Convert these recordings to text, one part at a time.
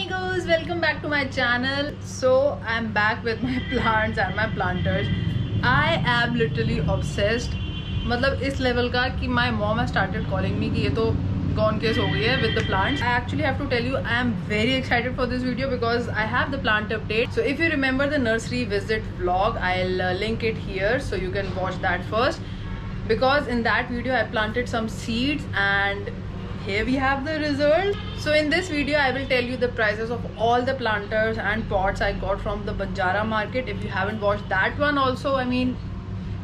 amigos, welcome back to my channel. So I'm back with my plants and my planters. I am literally obsessed, मतलब इस level का कि my mom has started calling me कि ये तो gone case हो गई है with the plants. I actually have to tell you I am very excited for this video because I have the plant update. So if you remember the nursery visit vlog, I'll link it here so you can watch that first. Because in that video I planted some seeds and here we have the result. So in this video I will tell you the prices of all the planters and pots I got from the Banjara market. If you haven't watched that one also, I mean,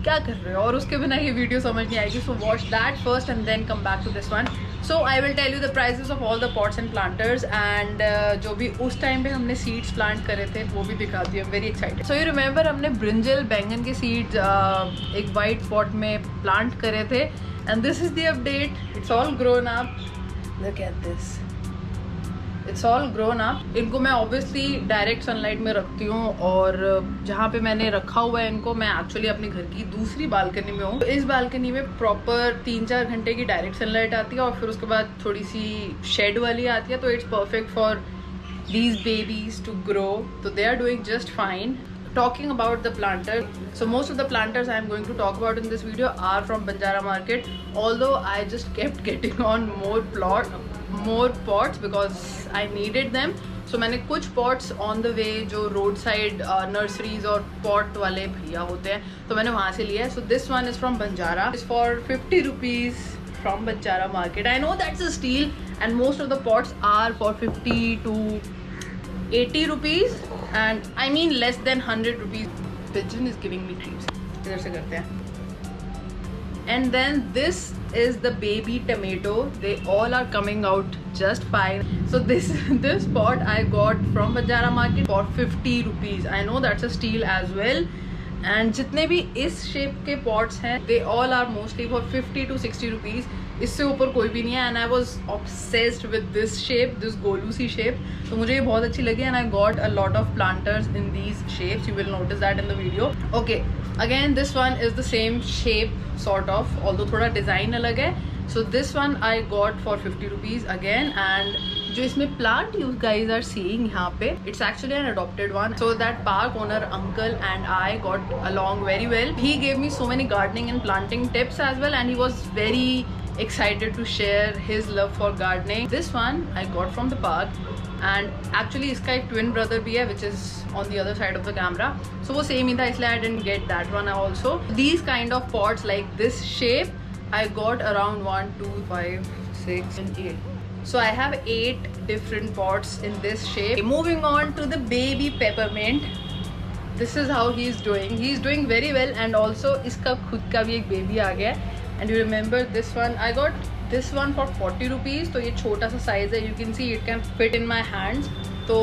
क्या कर रहे हो और उसके बिना ये video समझ नहीं आएगी. So watch that first and then come back to this one. So I will tell you the prices of all the pots and planters and जो भी उस टाइम पे हमने seeds plant करे थे वो भी दिखाती हूँ. I'm very excited. So you remember हमने ब्रिंजल बैंगन के seeds एक white pot में plant करे थे and this is the update. It's all grown up. Look at this. It's all grown up. इनको मैं obviously direct sunlight में रखती हूँ और जहाँ पे मैंने रखा हुआ है इनको मैं actually अपने घर की दूसरी बालकनी में हूँ. तो इस बालकनी में proper 3-4 घंटे की direct sunlight आती है और फिर उसके बाद थोड़ी सी shed वाली आती है. तो it's perfect for these babies to grow. So they are doing just fine. Talking about the planter, so most of the planters I am going to talk about in this video are from Banjara market, although I just kept getting on more pots because I needed them. So मैंने कुछ pots on the way जो roadside nurseries और pot वाले भैया होते हैं तो मैंने वहाँ से लिया है. So this one is from Banjara. It's for 50 rupees from Banjara market. I know that's a steal and most of the pots are for 50 to 80 rupees and I mean less than 100 rupees. Pigeon is giving me creeps. इधर से करते हैं. And then this is the baby tomato. They all are coming out just fine. So this pot I got from Banjara market for 50 rupees. I know that's a steal as well. And जितने भी इस shape के pots हैं, they all are mostly for 50 to 60 rupees. इससे ऊपर कोई भी नहीं है and I was obsessed with this shape, this Golu C shape. तो मुझे ये बहुत अच्छी लगी and I got a lot of planters in these shapes. You will notice that in the video. Okay, again this one is the same shape sort of, although थोड़ा design अलग है. So this one I got for 50 rupees again and जो इसमें plant you guys are seeing यहाँ पे, it's actually an adopted one. So that park owner uncle and I got along very well. He gave me so many gardening and planting tips as well and he was very excited to share his love for gardening. This one I got from the park and actually इसका एक twin brother भी है which is on the other side of the camera. So वो same ही था इसलिए I didn't get that one also. These kind of pots like this shape I got around 1, 2, 5, 6 and 8. So I have 8 different pots in this shape. Moving on to the baby peppermint. This is how he is doing. He is doing very well and also इसका खुद का भी एक baby आ गया. And you remember this one? I got this one for 40 rupees. तो ये छोटा सा size है. You can see it can fit in my hands. तो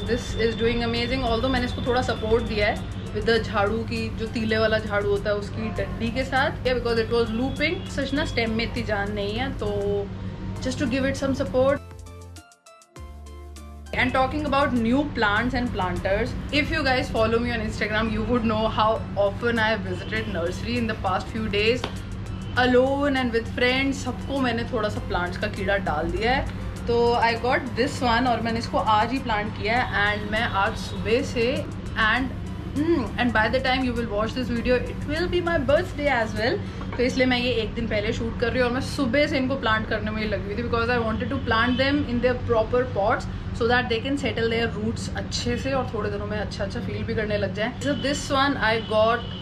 this is doing amazing. Although मैंने इसको थोड़ा support दिया है with the झाड़ू की, जो तीले वाला झाड़ू होता है उसकी डंडी के साथ. Yeah, because it was looping. सच ना stem में इतनी जान नहीं है तो just to give it some support. And talking about new plants and planters, if you guys follow me on Instagram, you would know how often I have visited nursery in the past few days. Alone and with friends, सबको मैंने थोड़ा सा plants का कीड़ा डाल दिया है. तो I got this one और मैंने इसको आज ही plant किया है and मैं आज सुबह से and by the time you will watch this video, it will be my birthday as well. तो इसलिए मैं ये एक दिन पहले शूट कर रही हूँ और मैं सुबह से इनको प्लांट करने में लगी हुई थी because I wanted to plant them in their proper pots so that they can settle their roots अच्छे से और थोड़े दिनों में अच्छा फील भी करने लग जाए. So this one I got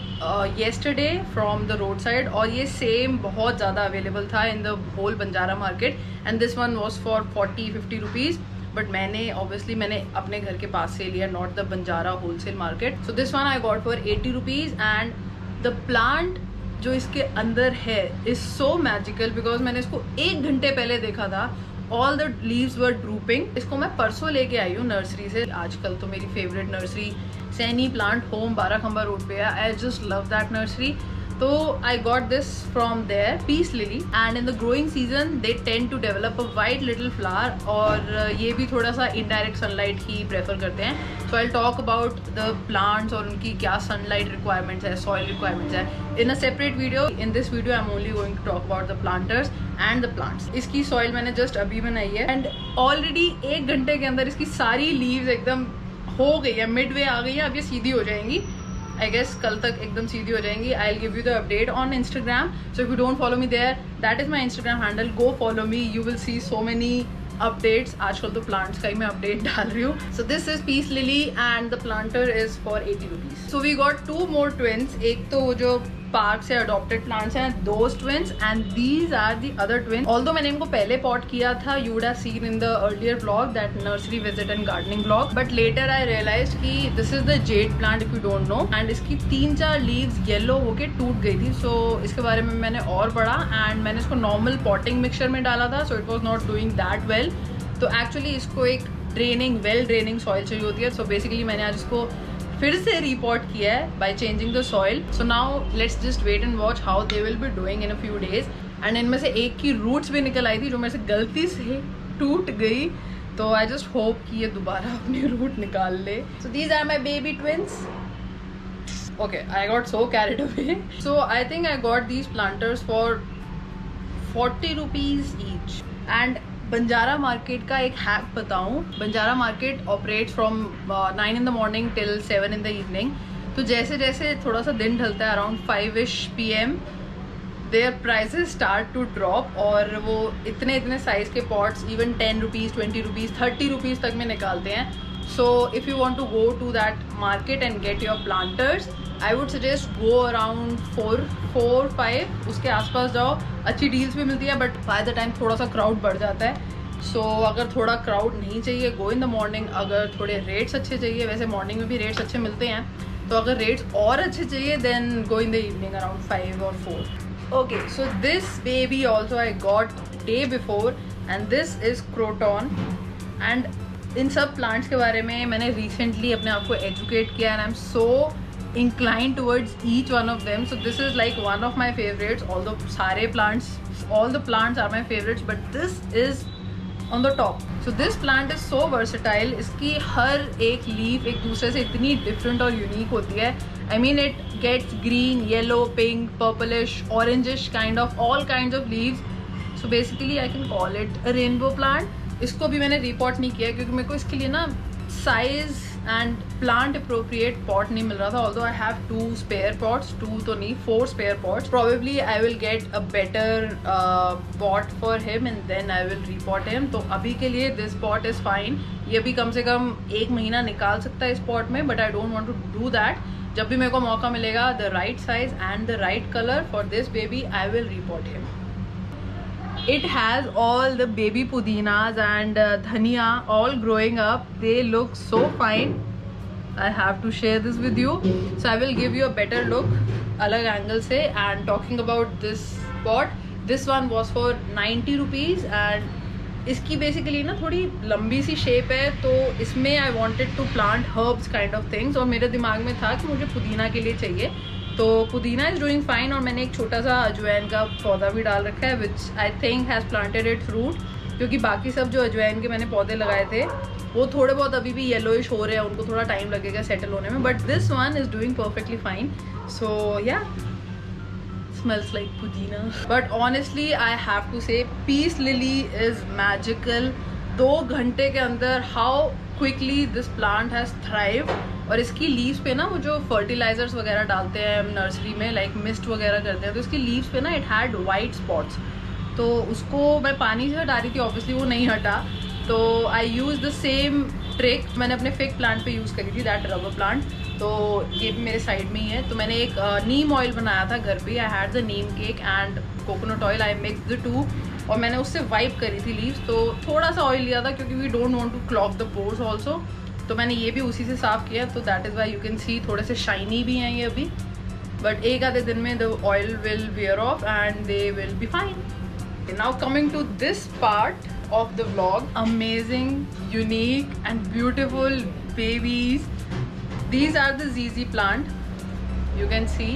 yesterday from the roadside और ये same बहुत ज़्यादा available था in the whole Banjara market and this one was for 40-50 rupees. But मैंने obviously मैंने अपने घर के पास से लिया, not the Banjara wholesale market. So this one I got for 80 rupees and the plant जो इसके अंदर है is so magical because मैंने इसको 1 घंटे पहले देखा था. All the leaves were drooping. इसको मैं परसों लेके आई हूँ नर्सरी से. आजकल तो मेरी favourite nursery Saini plant home 12 खंबा रोड पे है. I just love that nursery. तो I got this from there, Peace Lily, and in the growing season they tend to develop a white little flower, और ये भी थोड़ा सा indirect sunlight ही prefer करते हैं. So I'll talk about the plants और उनकी क्या sunlight requirements है, soil requirements है in a separate video. In this video I'm only going to talk about the planters and the plants. इसकी soil मैंने just अभी बनाई है and already 1 घंटे के अंदर इसकी सारी leaves एकदम हो गई है, midway आ गई है. अब ये सीधी हो जाएंगी, I guess कल तक एकदम सीधी हो जाएंगी. I'll give you the update on Instagram. So if you don't follow me there, that is my Instagram handle. Go follow me. You will see so many updates. आजकल तो plants का ही मैं update डाल रही हूँ. So this is Peace Lily and the planter is for 80 rupees. So we got 2 more twins. एक तो वो जो पार्क से अडॉप्टेड प्लांट्स हैं, those twins, and these are the other twins. Although मैंने इनको पहले पॉट किया था, you would have seen in the earlier vlog, that nursery visit and gardening vlog, but later I realized कि this is the jade plant if you don't know, and इसकी 3-4 leaves yellow होके टूट गई थी. So इसके बारे में मैंने और पढ़ा and मैंने इसको normal potting mixture में डाला था, so it was not doing that well. तो actually इसको एक well draining soil चाहिए होती है. So basically मैंने आज इसको फिर से रिपोर्ट किया है by changing the soil. So now let's just wait and watch how they will be doing in a few days. And इनमें से एक की रूट्स भी निकल आई थी जो मेरे से गलती से टूट गई, तो आई जस्ट होप कि ये दोबारा अपनी रूट निकाल ले. So these are my baby twins. Okay, I got so carried away. So I think I got these planters for 40 rupees each. And Banjara market का एक हैक बताऊं. Banjara market operates from 9 in the morning till 7 in the evening. तो जैसे जैसे थोड़ा सा दिन ढलता है around 5ish PM there prices start to drop, और वो इतने साइज के pots even 10 rupees, 20 rupees, 30 rupees तक में निकालते हैं. So if you want to go to that market and get your planters, I would suggest go around 4-5 उसके आसपास जाओ. अच्छी डील्स भी मिलती है, बट बाय द टाइम थोड़ा सा क्राउड बढ़ जाता है. सो अगर थोड़ा क्राउड नहीं चाहिए, गो इन द मॉर्निंग. अगर थोड़े रेट्स अच्छे चाहिए, वैसे मॉर्निंग में भी रेट्स अच्छे मिलते हैं, तो अगर रेट्स और अच्छे चाहिए then go in the evening around 5 or 4. Okay, so this baby also I got day before, and this is croton. And इन सब प्लांट्स के बारे में मैंने रिसेंटली अपने आप को एजुकेट किया, and I am so inclined towards each one of them. So this is like one of my favorites. Although all the plants are my favorites, but this is on the top. So this plant is so versatile. इसकी हर एक leaf एक दूसरे से इतनी different और unique होती है. I mean it gets green, yellow, pink, purplish, orangish kind of all kinds of leaves. So basically I can call it a rainbow plant. इसको भी मैंने repot नहीं किया क्योंकि मेरे को इसके लिए ना size and plant appropriate pot नहीं मिल रहा था. Although I have 2 spare pots, 2 तो नहीं 4 spare pots. Probably I will get a better pot for him and then I will repot him. तो अभी के लिए this pot is fine. ये भी कम से कम 1 महीना निकाल सकता है इस pot में, but I don't want to do that. जब भी मेरे को मौका मिलेगा, the right size and the right color for this baby, I will repot him. It has all the baby pudinas and dhania all growing up. They look so fine. I have to share this with you. So I will give you a better look अलग angle से. And talking about this pot, this one was for 90 rupees and इसकी basically ना थोड़ी लंबी सी shape है, तो इसमें I wanted to plant herbs kind of things. और मेरे दिमाग में था कि मुझे पुदीना के लिए चाहिए, तो पुदीना इज़ डूइंग फाइन. और मैंने एक छोटा सा अजवैन का पौधा भी डाल रखा है, which I think has planted its root, क्योंकि बाकी सब जो अजवैन के मैंने पौधे लगाए थे वो थोड़े बहुत अभी भी येलोइश हो रहे हैं, उनको थोड़ा टाइम लगेगा सेटल होने में, but this one is doing perfectly fine. So yeah, smells like pudina. But honestly I have to say Peace Lily is magical. 2 घंटे के अंदर how quickly this plant has thrived. और इसकी लीव्स पे ना वो जो फर्टिलाइजर्स वगैरह डालते हैं नर्सरी में, लाइक मिस्ट वगैरह करते हैं, तो इसकी लीव्स पे ना इट हैड वाइट स्पॉट्स. तो उसको मैं पानी से हटा रही थी, ऑब्वियसली वो नहीं हटा, तो आई यूज़ द सेम ट्रिक मैंने अपने फिग प्लांट पे यूज़ करी थी, दैट रबर प्लांट. तो ये भी मेरे साइड में ही है. तो मैंने एक नीम ऑयल बनाया था घर पे. I had the Neem cake and coconut oil. I mix the 2 और मैंने उससे वाइप करी थी लीव्स. तो थोड़ा सा ऑयल लिया था क्योंकि we don't want to clog the pores also. तो मैंने ये भी उसी से साफ़ किया, तो that is why you can see थोड़े से शाइनी भी हैं ये अभी, बट एक आधे दिन में the oil will wear off and they will be fine. Now coming to this part of the vlog, amazing, unique and beautiful babies. These are the ZZ plant, you can see.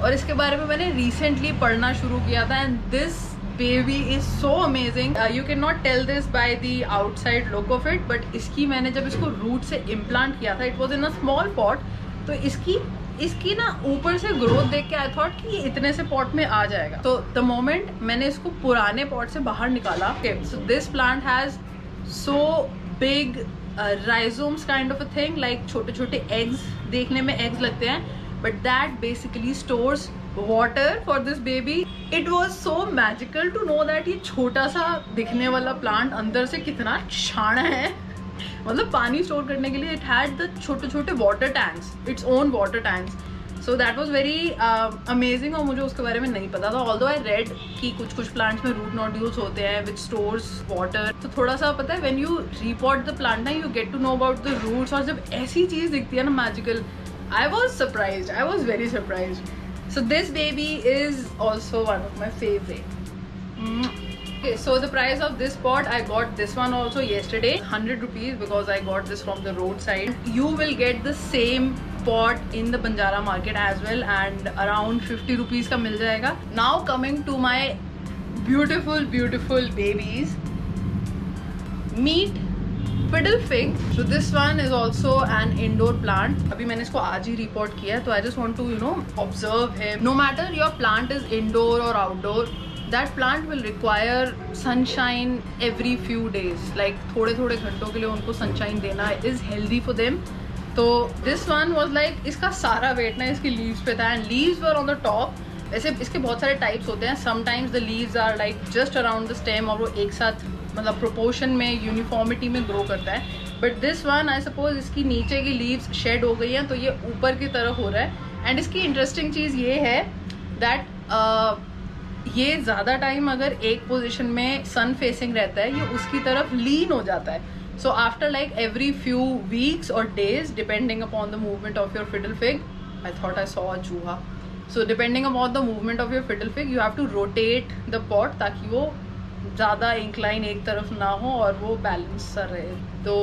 और इसके बारे में मैंने recently पढ़ना शुरू किया था and this baby is so amazing. You can not tell this by the outside look of it, but इसकी मैंने जब इसको रूट से इम्प्लांट किया था, it was in a small pot, तो इसकी ना ऊपर से ग्रोथ देख के आई थॉट कि ये इतने से पॉट में आ जाएगा. तो द मोमेंट मैंने इसको पुराने पॉट से बाहर निकाला, so this plant has so big rhizomes kind of a thing, like छोटे छोटे eggs, देखने में eggs लगते हैं, but that basically stores water for this baby. It was so magical to know that ये छोटा सा दिखने वाला प्लांट अंदर से कितना शाना है, मतलब पानी स्टोर करने के लिए. इट हैड द छोटे छोटे water tanks, its own water tanks. So that was very amazing और मुझे उसके बारे में नहीं पता था. ऑल्दो आई रेड कि कुछ प्लांट्स में रूट नोड्यूल्स होते हैं विच स्टोर्स वाटर, तो थोड़ा सा पता है when you repot the plant ना, you get to know about the roots. और जब ऐसी चीज़ दिखती है ना magical, I was surprised, I was very surprised. So this baby is also one of my favourite. Okay, so the price of this pot, I got this one also yesterday, 100 rupees, because I got this from the roadside. You will get the same pot in the Banjara market as well, and around 50 rupees का मिल जाएगा. Now coming to my beautiful babies, meet fiddle fig. So this one is also an indoor plant. अभी मैंने इसको आज ही report किया है, तो I just want to observe him. No matter your plant is indoor or outdoor, that plant will require sunshine every few days. Like थोड़े घंटों के लिए उनको sunshine देना is healthy for them. तो this one was like, इसका सारा weight ना इसकी leaves पे था, and leaves were on the top. वैसे इसके बहुत सारे types होते हैं. Sometimes the leaves are like just around the stem, और वो एक साथ मतलब proportion में uniformity में grow करता है. But this one I suppose इसकी नीचे की leaves shed हो गई हैं, तो ये ऊपर की तरफ हो रहा है. And इसकी interesting चीज़ ये है that ये ज़्यादा टाइम अगर एक पोजीशन में सन फेसिंग रहता है, ये उसकी तरफ लीन हो जाता है. So after like every few weeks और days, depending upon the movement of your fiddle fig, I thought I saw a चूहा. So depending upon the movement of your fiddle fig, you have to rotate the pot ताकि वो ज़्यादा incline एक तरफ ना हो और वो बैलेंस सा रहे. तो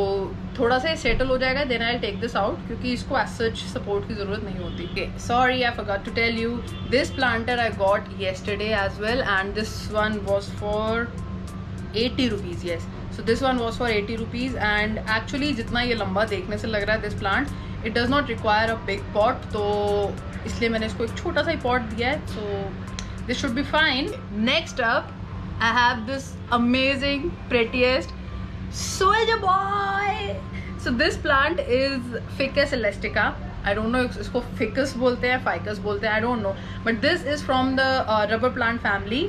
थोड़ा सा सेटल हो जाएगा, then I take this out, क्योंकि इसको एज सच सपोर्ट की ज़रूरत नहीं होती. Sorry, I forgot to tell you, this planter I got yesterday as well, and this one was for 80 rupees. Yes, so this one was for 80 rupees. And actually जितना ये लंबा देखने से लग रहा है this plant, it does not require a big pot, तो इसलिए मैंने इसको एक छोटा सा ही पॉट दिया है. So this should be fine. Next up I have this amazing, prettiest soldier boy. So this plant is Ficus elastica. I don't know if इसको ficus बोलते हैं, ficus बोलते हैं, I don't know. But this is from the rubber plant family.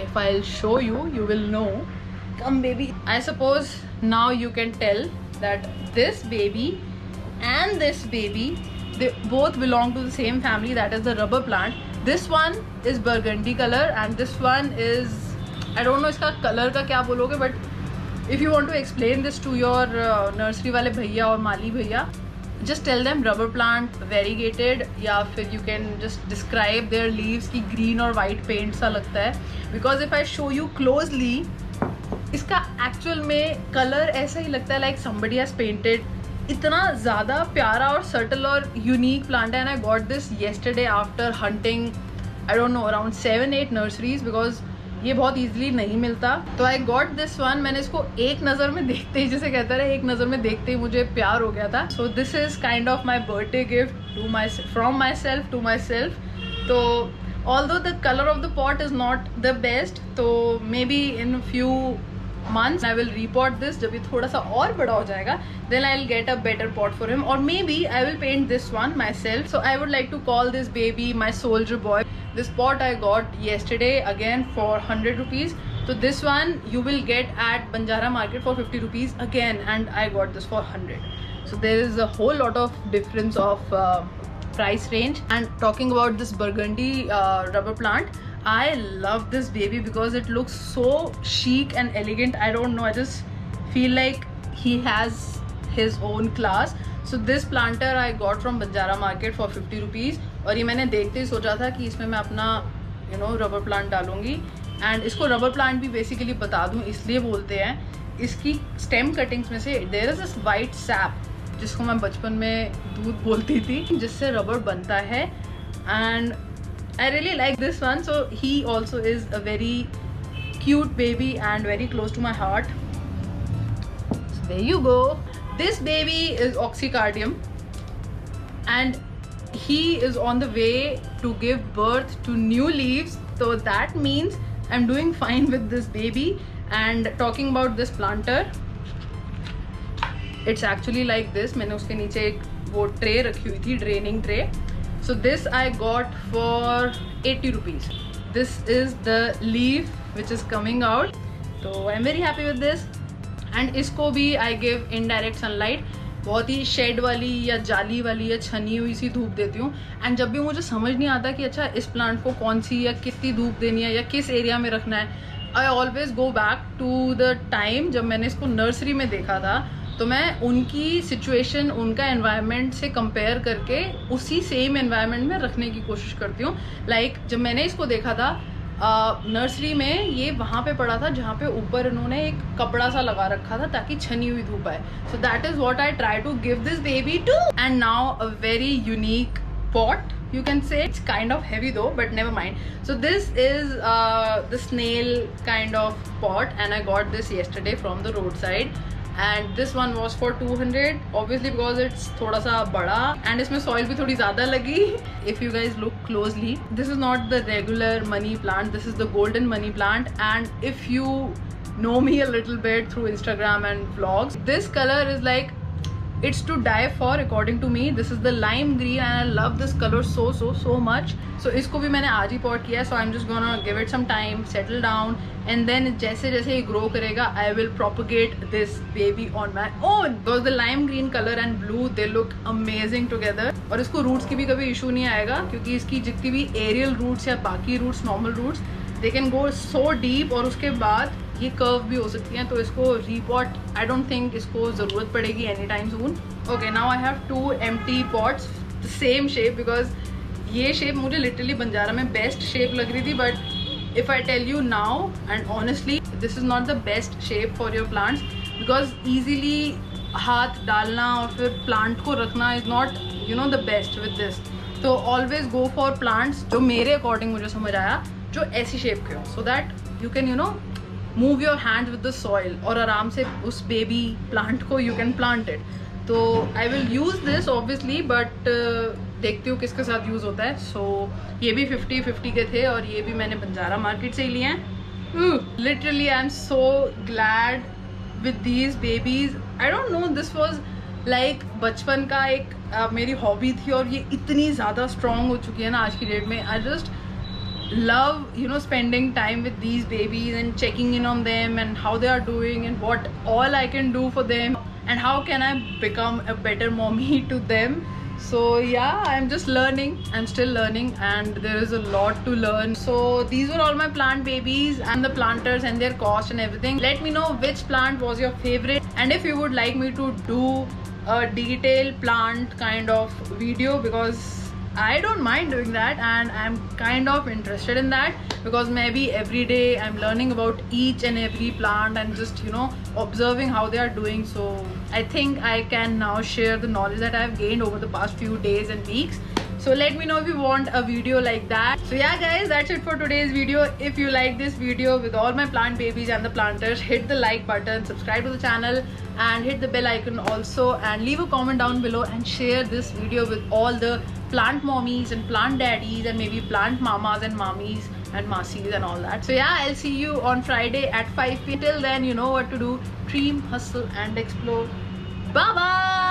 If I'll show you, you will know. Come baby. I suppose now you can tell that this baby and this baby, they both belong to the same family, that is the rubber plant. This one is burgundy color and this one is, I don't know इसका colour का क्या बोलोगे, but if you want to explain this to your nursery वाले भैया और माली भैया, just tell them rubber plant variegated, या फिर you can just describe their leaves की ग्रीन और वाइट पेंट सा लगता है. Because if I show you closely, इसका एक्चुअल में कलर ऐसा ही लगता है लाइक समबडी हैज पेंटेड. इतना ज़्यादा प्यारा और सटल और यूनिक प्लांट है. And I got this yesterday after hunting I don't know around 7-8 nurseries, because ये बहुत ईजिली नहीं मिलता. तो आई गॉट दिस वन. मैंने इसको एक नज़र में देखते ही, जैसे कहता है एक नज़र में देखते ही मुझे प्यार हो गया था. So this is kind of my birthday gift to my from myself to myself. तो although the colour of the pot is not the best, तो maybe in few months I will repot this. जब ये थोड़ा सा और बड़ा हो जाएगा, then I'll get a better pot for him, or maybe I will paint this one myself. So I would like to call this baby my soldier boy. This pot I got yesterday again for 100 rupees. So this one you will get at Banjara market for 50 rupees again, and I got this for 100. So there is a whole lot of difference of price range. And talking about this burgundy rubber plant, I love this baby because it looks so chic and elegant. I don't know, I just feel like he has his own class. So this planter I got from Banjara market for 50 rupees. और ये मैंने देखते ही सोचा था कि इसमें मैं अपना रबर प्लांट डालूंगी. एंड इसको रबर प्लांट भी बेसिकली बता दूँ इसलिए बोलते हैं, इसकी स्टेम कटिंग्स में से there is this white sap, जिसको मैं बचपन में दूध बोलती थी, जिससे रबर बनता है. And I really like this one. So he also is a very cute baby and very close to my heart. So there you go. This baby is Oxycardium and he is on the way to give birth to new leaves. So that means I'm doing fine with this baby. And talking about this planter, it's actually like this. मैंने उसके नीचे एक वो tray रखी हुई थी, draining tray. So this I got for 80 rupees. This is the leaf which is coming out. So I'm very happy with this. And इसको भी I give indirect sunlight. बहुत ही शेड वाली या जाली वाली या छनी हुई सी धूप देती हूँ. एंड जब भी मुझे समझ नहीं आता कि अच्छा इस प्लांट को कौन सी या कितनी धूप देनी है या किस एरिया में रखना है, I always go back to the time जब मैंने इसको नर्सरी में देखा था. तो मैं उनकी सिचुएशन, उनका एनवायरनमेंट से कंपेयर करके उसी सेम एनवायरनमेंट में रखने की कोशिश करती हूँ. लाइक जब मैंने इसको देखा था नर्सरी में, ये वहाँ पे पड़ा था जहाँ पे ऊपर इन्होंने एक कपड़ा सा लगा रखा था ताकि छनी हुई धूप आए. So that is what I try to give this baby too. And now a very unique pot, you can say. It's kind of heavy though, but never mind. So this is the snail kind of pot and I got this yesterday from the roadside. And this one was for 200, obviously because it's thoda sa bada and इसमें soil भी थोड़ी ज़्यादा लगी. If you guys look closely, this is not the regular money plant, this is the golden money plant. And if you know me a little bit through Instagram and vlogs, this color is like, it's to die for according to me. This is the lime green and I love this color so much. So इसको भी मैंने आज ही pot किया. So I'm just gonna give it some time, settle down, and then जैसे जैसे ये grow करेगा, I will propagate this baby on my own. Because the lime green color and blue, they look amazing together. और इसको roots की भी कभी issue नहीं आएगा क्योंकि इसकी जितनी भी aerial roots या बाकी roots, normal roots, they can go so deep. और उसके बाद ये कर्व भी हो सकती हैं. तो इसको रीपॉट आई डोंट थिंक इसको ज़रूरत पड़ेगी any time soon. Okay, now I have 2 empty pots, the same shape, because ये शेप मुझे लिटरली बंजारा में बेस्ट शेप लग रही थी. But if I tell you now and honestly, this is not the best shape for your plants because easily हाथ डालना और फिर प्लांट को रखना is not the best with this. तो ऑलवेज गो फॉर प्लांट्स जो मेरे अकॉर्डिंग मुझे समझ आया, जो ऐसी शेप के हो, so that you can move your hand with the soil और आराम से उस बेबी प्लांट को यू कैन प्लांट इट. तो I will use this obviously, but देखती हूँ किसके साथ यूज़ होता है. सो ये भी 50-50 के थे और ये भी मैंने बंजारा मार्केट से ही लिए हैं. Literally I am so glad with these babies. I don't know, this was like बचपन का एक मेरी हॉबी थी और ये इतनी ज़्यादा स्ट्रॉन्ग हो चुकी है ना आज की डेट में. I just love spending time with these babies and checking in on them and how they are doing and what all I can do for them and how can I become a better mommy to them. So yeah, I'm just learning. I'm still learning and there is a lot to learn. So these were all my plant babies and the planters and their cost and everything. Let me know which plant was your favorite and if you would like me to do a detailed plant kind of video, because I don't mind doing that and I'm kind of interested in that because maybe every day I'm learning about each and every plant and just observing how they are doing. So I think I can now share the knowledge that I've gained over the past few days and weeks. So let me know if you want a video like that. So yeah guys, that's it for today's video. If you like this video with all my plant babies and the planters, hit the like button, subscribe to the channel and hit the bell icon also, and leave a comment down below and share this video with all the plant mommies and plant daddies and maybe plant mamas and mommies and masis and all that. So yeah, I'll see you on Friday at 5 p.m. Till then, you know what to do. Dream, hustle and explore. Bye bye.